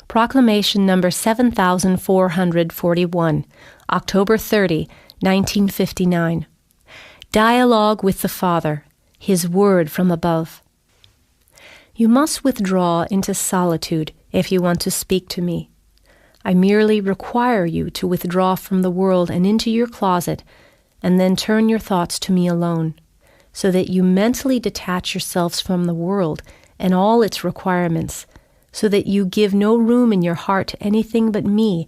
Proclamation number 7441, October 30, 1959. Dialogue with the Father, His Word from above. You must withdraw into solitude if you want to speak to me. I merely require you to withdraw from the world and into your closet, and then turn your thoughts to me alone, so that you mentally detach yourselves from the world and all its requirements, so that you give no room in your heart to anything but me,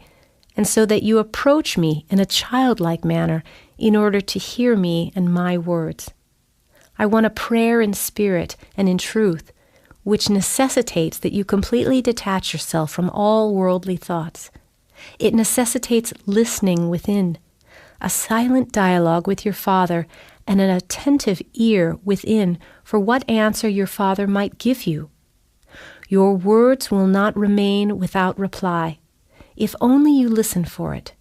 and so that you approach me in a childlike manner in order to hear me and my words. I want a prayer in spirit and in truth, which necessitates that you completely detach yourself from all worldly thoughts. It necessitates listening within, a silent dialogue with your Father, and an attentive ear within for what answer your Father might give you. Your words will not remain without reply, if only you listen for it,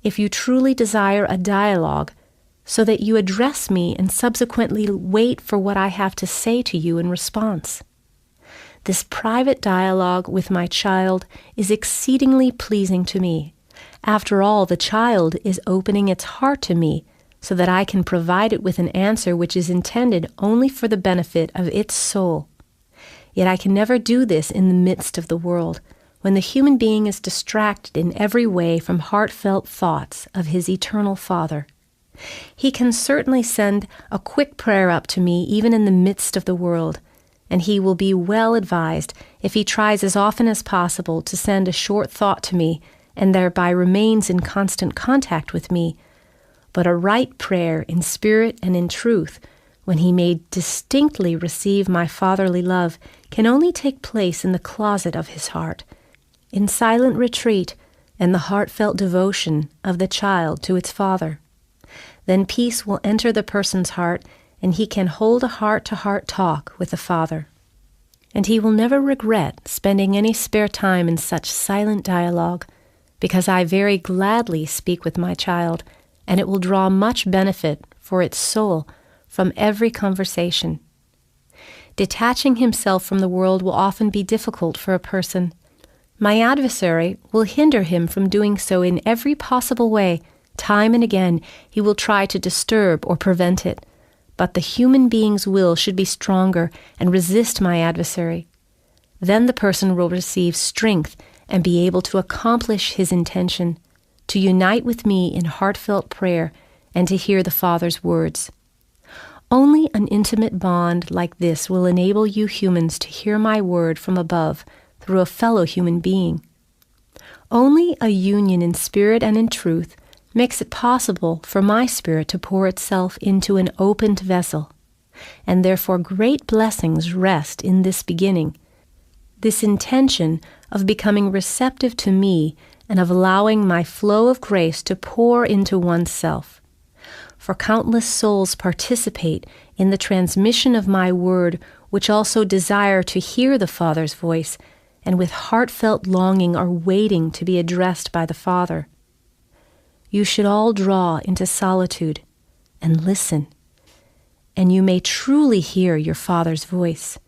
if you truly desire a dialogue, so that you address me and subsequently wait for what I have to say to you in response. This private dialogue with my child is exceedingly pleasing to me. After all, the child is opening its heart to me so that I can provide it with an answer which is intended only for the benefit of its soul. Yet I can never do this in the midst of the world, when the human being is distracted in every way from heartfelt thoughts of his eternal Father. He can certainly send a quick prayer up to me even in the midst of the world, and he will be well advised if he tries as often as possible to send a short thought to me and thereby remains in constant contact with me. But a right prayer in spirit and in truth, when he may distinctly receive my fatherly love, can only take place in the closet of his heart, in silent retreat and the heartfelt devotion of the child to its father. Then peace will enter the person's heart, and he can hold a heart-to-heart talk with the Father. And he will never regret spending any spare time in such silent dialogue, because I very gladly speak with my child, and it will draw much benefit for its soul from every conversation. Detaching himself from the world will often be difficult for a person. My adversary will hinder him from doing so in every possible way. Time and again he will try to disturb or prevent it. But the human being's will should be stronger and resist my adversary. Then the person will receive strength and be able to accomplish his intention, to unite with me in heartfelt prayer and to hear the Father's words. Only an intimate bond like this will enable you humans to hear my word from above through a fellow human being. Only a union in spirit and in truth makes it possible for my spirit to pour itself into an opened vessel, and therefore great blessings rest in this beginning, this intention of becoming receptive to me and of allowing my flow of grace to pour into oneself. For countless souls participate in the transmission of my word, which also desire to hear the Father's voice, and with heartfelt longing are waiting to be addressed by the Father. You should all draw into solitude and listen, and you may truly hear your Father's voice.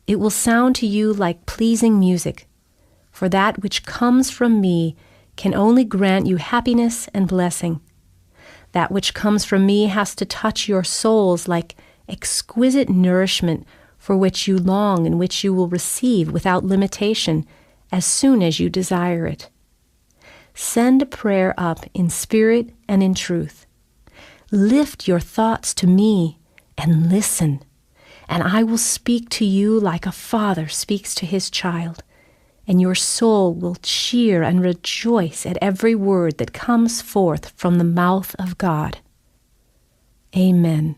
It will sound to you like pleasing music, for that which comes from me can only grant you happiness and blessing. That which comes from me has to touch your souls like exquisite nourishment for which you long and which you will receive without limitation as soon as you desire it. Send a prayer up in spirit and in truth. Lift your thoughts to me and listen, and I will speak to you like a father speaks to his child, and your soul will cheer and rejoice at every word that comes forth from the mouth of God. Amen.